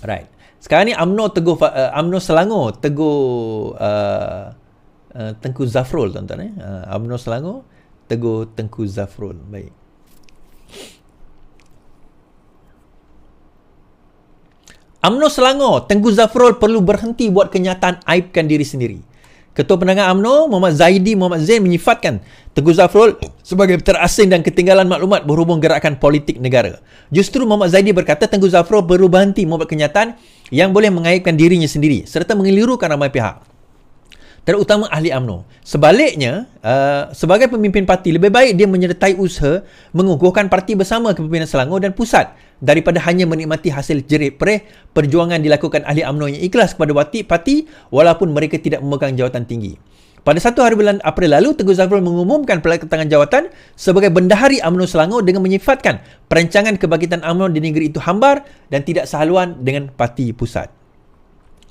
Right. Sekarang ni UMNO Selangor tegur Tengku Zafrul, tuan-tuan. UMNO Selangor tegur Tengku Zafrul. Baik. UMNO Selangor, Tengku Zafrul perlu berhenti buat kenyataan aibkan diri sendiri. Ketua Penerangan UMNO Muhammad Zain menyifatkan Tengku Zafrul sebagai terasing dan ketinggalan maklumat berhubung gerakan politik negara. Justru Muhammad Zaidi berkata Tengku Zafrul perlu berhenti membuat kenyataan yang boleh mengaibkan dirinya sendiri serta mengelirukan ramai pihak, terutama ahli UMNO. Sebaliknya, sebagai pemimpin parti, lebih baik dia menyertai usaha mengukuhkan parti bersama kepimpinan Selangor dan pusat daripada hanya menikmati hasil jerih perih perjuangan dilakukan ahli UMNO yang ikhlas kepada parti walaupun mereka tidak memegang jawatan tinggi. Pada 1 hari bulan April lalu, Tengku Zafrul mengumumkan peletakkan jawatan sebagai Bendahari UMNO Selangor dengan menyifatkan perancangan kebangkitan UMNO di negeri itu hambar dan tidak sehaluan dengan parti pusat.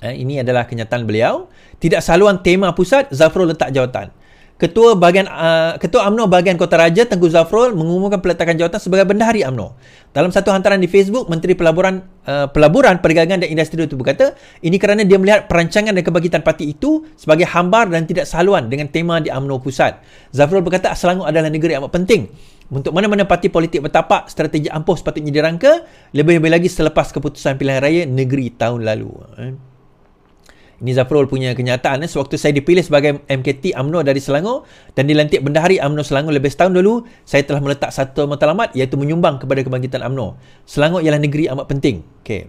Ini adalah kenyataan beliau. Tidak sehaluan tema pusat, Zafrul letak jawatan. Ketua UMNO bahagian Kota Raja, Tengku Zafrul mengumumkan peletakan jawatan sebagai Bendahari UMNO. Dalam satu hantaran di Facebook, Menteri Pelaburan, Perdagangan dan Industri itu berkata, ini kerana dia melihat perancangan dan kebangkitan parti itu sebagai hambar dan tidak sehaluan dengan tema di UMNO pusat. Zafrul berkata, Selangor adalah negeri amat penting. Untuk mana-mana parti politik bertapak, strategi ampuh sepatutnya dirangka, lebih-lebih lagi selepas keputusan pilihan raya negeri tahun lalu. Ini Zafrul punya kenyataan. Sewaktu saya dipilih sebagai MKT UMNO dari Selangor dan dilantik Bendahari UMNO Selangor lebih setahun dulu, saya telah meletak satu matlamat iaitu menyumbang kepada kebangkitan UMNO. Selangor ialah negeri amat penting. Okay.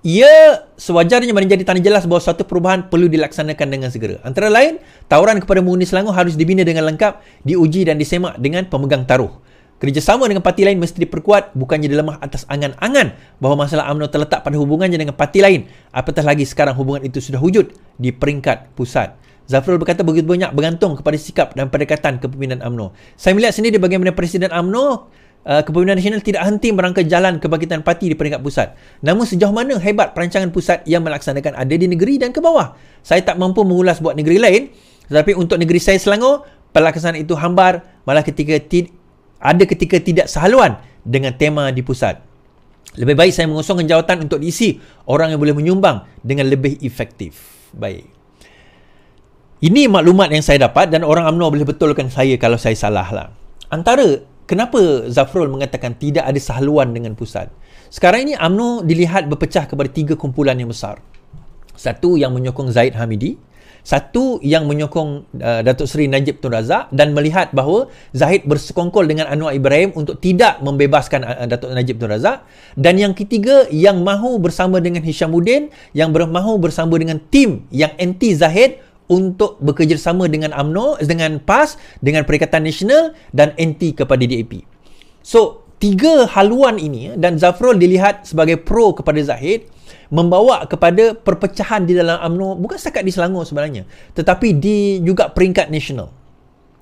Ia sewajarnya menjadi tanda jelas bahawa suatu perubahan perlu dilaksanakan dengan segera. Antara lain, tawaran kepada pengundi Selangor harus dibina dengan lengkap, diuji dan disemak dengan pemegang taruh. Kerjasama dengan parti lain mesti diperkuat, bukannya dilemah atas angan-angan bahawa masalah UMNO terletak pada hubungannya dengan parti lain. Apatah lagi sekarang hubungan itu sudah wujud di peringkat pusat. Zafrul berkata begitu banyak bergantung kepada sikap dan pendekatan kepimpinan UMNO. Saya melihat sendiri bagaimana Presiden UMNO Kepimpinan Nasional tidak henti merangka jalan kebangkitan parti di peringkat pusat. Namun sejauh mana hebat perancangan pusat yang melaksanakan ada di negeri dan ke bawah. Saya tak mampu mengulas buat negeri lain, tetapi untuk negeri saya Selangor, pelaksanaan itu hambar malah ketika tidak sehaluan dengan tema di pusat. Lebih baik saya mengosongkan jawatan untuk diisi orang yang boleh menyumbang dengan lebih efektif. Baik. Ini maklumat yang saya dapat dan orang UMNO boleh betulkan saya kalau saya salah lah. Antara kenapa Zafrul mengatakan tidak ada sehaluan dengan pusat? Sekarang ini UMNO dilihat berpecah kepada 3 kumpulan yang besar. Satu yang menyokong Zahid Hamidi, satu yang menyokong Datuk Seri Najib Tun Razak dan melihat bahawa Zahid bersekongkol dengan Anwar Ibrahim untuk tidak membebaskan Datuk Najib Tun Razak, dan yang ketiga yang mahu bersama dengan Hishamuddin, yang mahu bersama dengan tim yang anti Zahid untuk bekerjasama dengan UMNO, dengan PAS, dengan Perikatan Nasional dan anti kepada DAP. So, 3 haluan ini dan Zafrul dilihat sebagai pro kepada Zahid membawa kepada perpecahan di dalam UMNO, bukan setakat di Selangor sebenarnya, tetapi di juga peringkat nasional.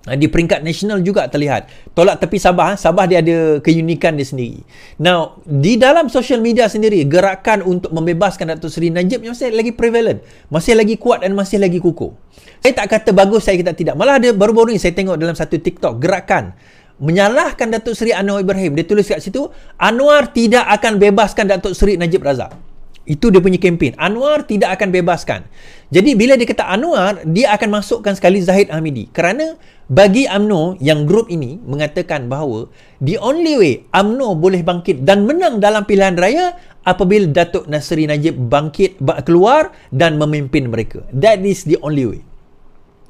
Di peringkat nasional juga terlihat. Tolak tepi Sabah, Sabah dia ada keunikan dia sendiri. Now, di dalam social media sendiri, gerakan untuk membebaskan Datuk Seri Najib masih lagi prevalent, masih lagi kuat dan masih lagi kukuh. Saya tak kata bagus, saya kata tidak. Malah ada baru-baru ni saya tengok dalam satu TikTok, gerakan menyalahkan Datuk Seri Anwar Ibrahim. Dia tulis kat situ, Anwar tidak akan bebaskan Datuk Seri Najib Razak. Itu dia punya kempen. Anwar tidak akan bebaskan. Jadi bila dia kata Anwar, dia akan masukkan sekali Zahid Hamidi. Kerana bagi UMNO yang grup ini mengatakan bahawa the only way UMNO boleh bangkit dan menang dalam pilihan raya apabila Datuk Nasri Najib bangkit, keluar dan memimpin mereka. That is the only way.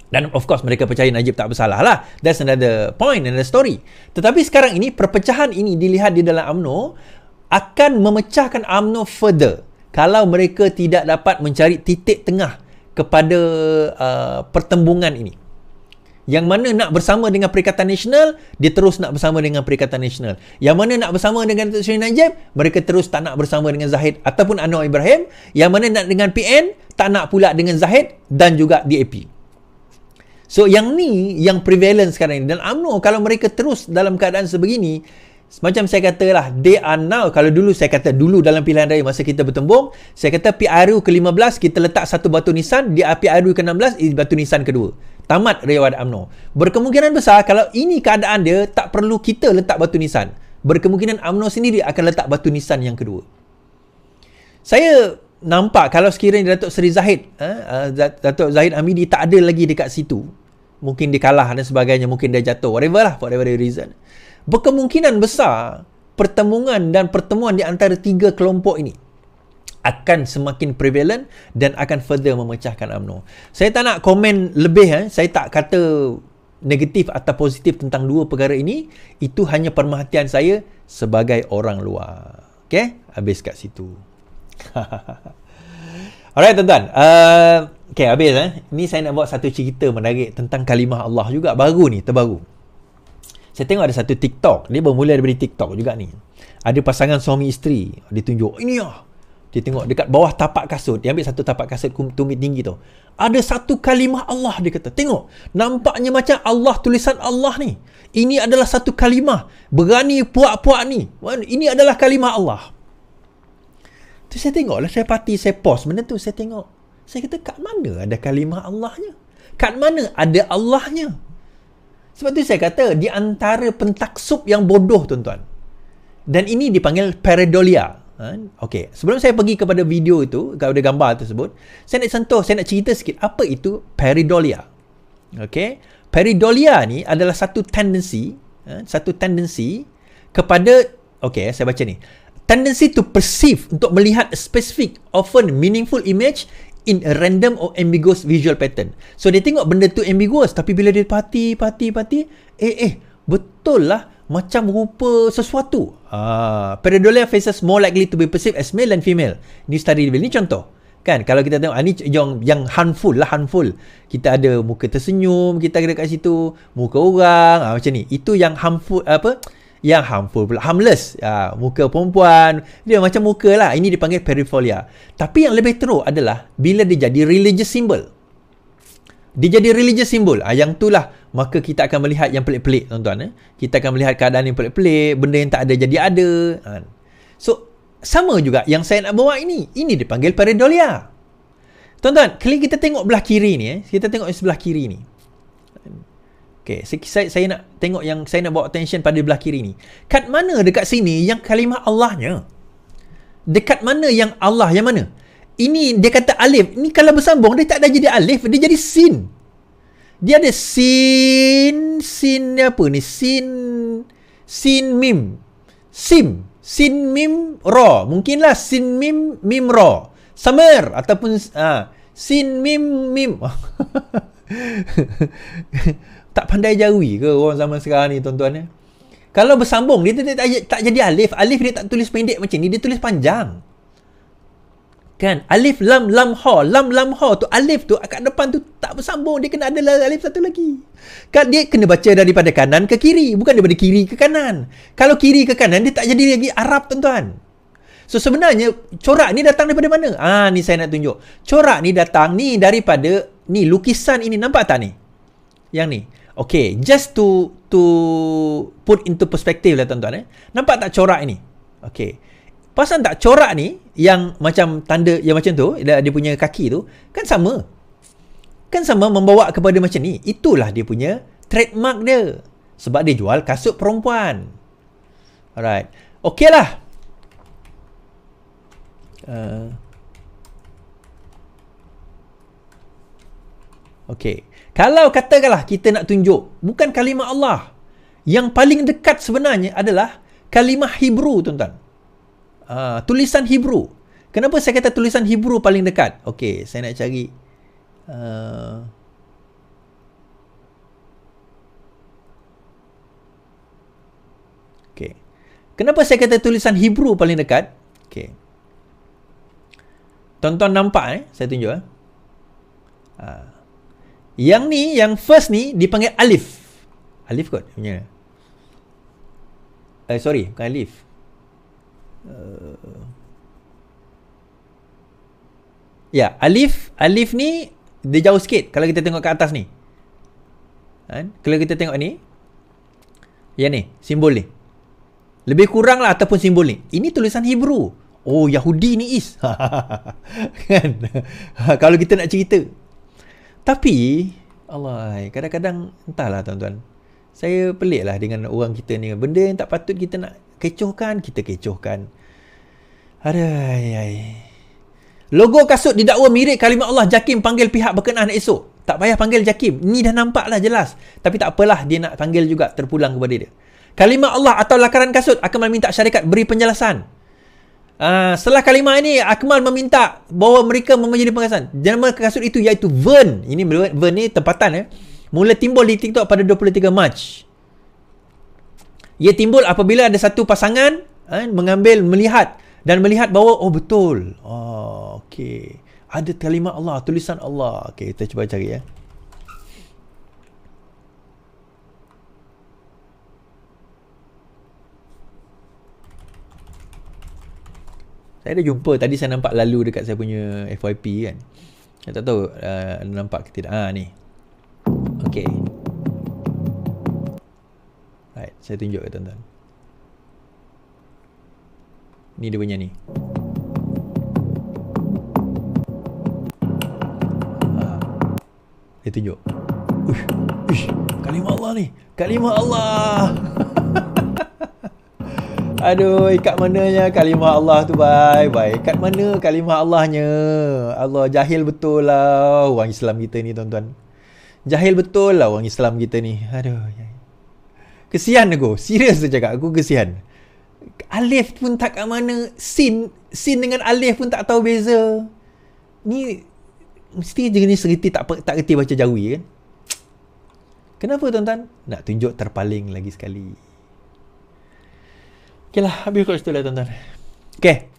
Dan of course mereka percaya Najib tak bersalah lah. That's another point, another story. Tetapi sekarang ini perpecahan ini dilihat di dalam UMNO akan memecahkan UMNO further kalau mereka tidak dapat mencari titik tengah kepada pertembungan ini. Yang mana nak bersama dengan Perikatan Nasional, dia terus nak bersama dengan Perikatan Nasional. Yang mana nak bersama dengan Datuk Seri Najib, mereka terus tak nak bersama dengan Zahid ataupun Anwar Ibrahim. Yang mana nak dengan PN, tak nak pula dengan Zahid dan juga DAP. So yang ni yang prevalent sekarang ni. Dan UMNO kalau mereka terus dalam keadaan sebegini, macam saya katalah, they are now, kalau dulu saya kata dulu dalam pilihan raya masa kita bertembung, saya kata PRU ke-15 kita letak satu batu nisan, di PRU ke-16 batu nisan kedua. Tamat riwayat UMNO. Berkemungkinan besar kalau ini keadaan dia, tak perlu kita letak batu nisan. Berkemungkinan UMNO sendiri akan letak batu nisan yang kedua. Saya nampak kalau sekiranya Datuk Seri Zahid, Datuk Zahid Hamidi tak ada lagi dekat situ, mungkin dia kalah dan sebagainya, mungkin dia jatuh, whatever the reason, berkemungkinan besar pertemuan di antara tiga kelompok ini akan semakin prevalent dan akan further memecahkan UMNO. Saya tak nak komen lebih, saya tak kata negatif atau positif tentang dua perkara ini. Itu hanya perhatian saya sebagai orang luar. Okay, habis kat situ. Alright tuan-tuan, okay, habis. Ni saya nak buat satu cerita menarik tentang kalimah Allah juga, terbaru. Saya tengok ada satu TikTok, dia bermula daripada TikTok juga ni. Ada pasangan suami isteri, dia tunjuk, ini lah. Dia tengok dekat bawah tapak kasut, dia ambil satu tapak kasut tumit tinggi tu. Ada satu kalimah Allah, dia kata. Tengok, nampaknya macam Allah, tulisan Allah ni. Ini adalah satu kalimah. Berani puak-puak ni. Ini adalah kalimah Allah. Tu saya tengok lah, saya pause benda tu, saya tengok. Saya kata, kat mana ada kalimah Allahnya? Kat mana ada Allahnya? Sebab tu saya kata, di antara pentaksub yang bodoh, tuan-tuan. Dan ini dipanggil pareidolia. Okey, sebelum saya pergi kepada video itu, kepada gambar tersebut, saya nak cerita sikit apa itu pareidolia. Okey, pareidolia ni adalah satu tendensi kepada, okey, saya baca ni. Tendency to perceive, untuk melihat a specific, often meaningful image in a random or ambiguous visual pattern. So dia tengok benda tu ambiguous, tapi bila dia parti, betul lah, macam rupa sesuatu. Pareidolia faces more likely to be perceived as male than female. Ni study ni contoh. Kan, kalau kita tengok, ni yang harmful. Kita ada muka tersenyum, kita ada kat situ, muka orang, macam ni. Itu yang harmful, yang harmful pula, harmless. Muka perempuan, dia macam muka lah. Ini dipanggil pareidolia. Tapi yang lebih teruk adalah bila dia jadi religious symbol. Yang tu lah, maka kita akan melihat yang pelik-pelik, tuan-tuan. Kita akan melihat keadaan yang pelik-pelik, benda yang tak ada jadi ada. So, sama juga yang saya nak bawa ini. Ini dipanggil pareidolia. Tuan-tuan, kalau kita tengok belah kiri ni, kita tengok sebelah kiri ni. Okay, saya nak tengok yang saya nak bawa attention pada belah kiri ni. Kat mana dekat sini yang kalimah Allahnya? Dekat mana yang Allah, yang mana? Ini dia kata alif. Ini kalau bersambung, dia tak ada jadi alif, dia jadi sin. Dia ada sin apa ni? Sin mim. Sin mim ra. Mungkinlah sin mim ra. Samir ataupun sin mim. Tak pandai jawi ke orang zaman sekarang ni, tuan-tuan? Kalau bersambung, dia tak jadi alif. Alif dia tak tulis pendek macam ni, dia tulis panjang. Kan? Alif lam ha. Lam ha tu, alif tu kat depan tu tak bersambung, dia kena ada alif satu lagi. Kan dia kena baca daripada kanan ke kiri, bukan daripada kiri ke kanan. Kalau kiri ke kanan, dia tak jadi lagi Arab, tuan-tuan. So sebenarnya corak ni datang daripada mana? Ni saya nak tunjuk. Corak ni datang ni daripada ni lukisan ini, nampak tak ni? Yang ni. Okay, just to put into perspective lah, tuan-tuan. Nampak tak corak ini? Okay. Pasal tak corak ni yang macam tanda yang macam tu, dia punya kaki tu kan sama membawa kepada macam ni. Itulah dia punya trademark dia, sebab dia jual kasut perempuan. Alright, okey lah. Okey, kalau katakanlah kita nak tunjuk bukan kalimah Allah, yang paling dekat sebenarnya adalah kalimah Hebrew, tuan-tuan. Tulisan Hebrew. Kenapa saya kata tulisan Hebrew paling dekat? Okey, saya nak cari. Okey. Kenapa saya kata tulisan Hebrew paling dekat? Okey. Tuan-tuan nampak saya tunjuk. Yang ni, yang first ni dipanggil alif. Alif kot punya. Sorry, bukan alif. Ya, alif ni dia jauh sikit kalau kita tengok ke atas ni. Kalau kita tengok ni, yang ni, simbol ni. Lebih kurang lah ataupun simbol ni. Ini tulisan Hebrew. Oh, Yahudi ni is. Kan? Kalau kita nak cerita. Tapi Allah, kadang-kadang entahlah, tuan-tuan. Saya pelik lah dengan orang kita ni. Benda yang tak patut kita nak kecohkan, kita kecohkan. Aduh. Logo kasut didakwa mirip kalimah Allah, JAKIM panggil pihak berkenaan esok. Tak payah panggil JAKIM. Ni dah nampak lah jelas. Tapi tak apalah, dia nak panggil juga, terpulang kepada dia. Kalimah Allah atau lakaran kasut, Akmal meminta syarikat beri penjelasan. Setelah kalimah ini, Akmal meminta bahawa mereka menjadi pengasan. Nama kasut itu iaitu Vern. Ini Vern ni tempatan mula timbul di TikTok pada 23 Mac. Ia timbul apabila ada satu pasangan melihat bahawa betul. Okey. Ada kalimah Allah, tulisan Allah. Okey, kita cuba cari ya. Saya dah jumpa, tadi saya nampak lalu dekat saya punya FYP kan. Saya tak tahu nampak ke tidak. Ni. Okey. Right, saya tunjuk ke tuan-tuan. Ni dia punya ni. Dia tunjuk. Uish, kalimah Allah ni. Kalimah Allah. Aduh, kat mananya kalimah Allah tu, bye. Kat mana kalimah Allahnya? Allah, jahil betul lah orang Islam kita ni, tuan-tuan. Jahil betul lah orang Islam kita ni. Aduh. Kesian aku. Serius saya cakap, aku kesian. Alif pun tak kat mana. Sin dengan alif pun tak tahu beza. Ni mesti jenis seriti tak kerti baca jawi kan? Kenapa tuan-tuan? Nak tunjuk terpaling lagi sekali. Okeylah, habis kat situ lah tuan-tuan. Okey.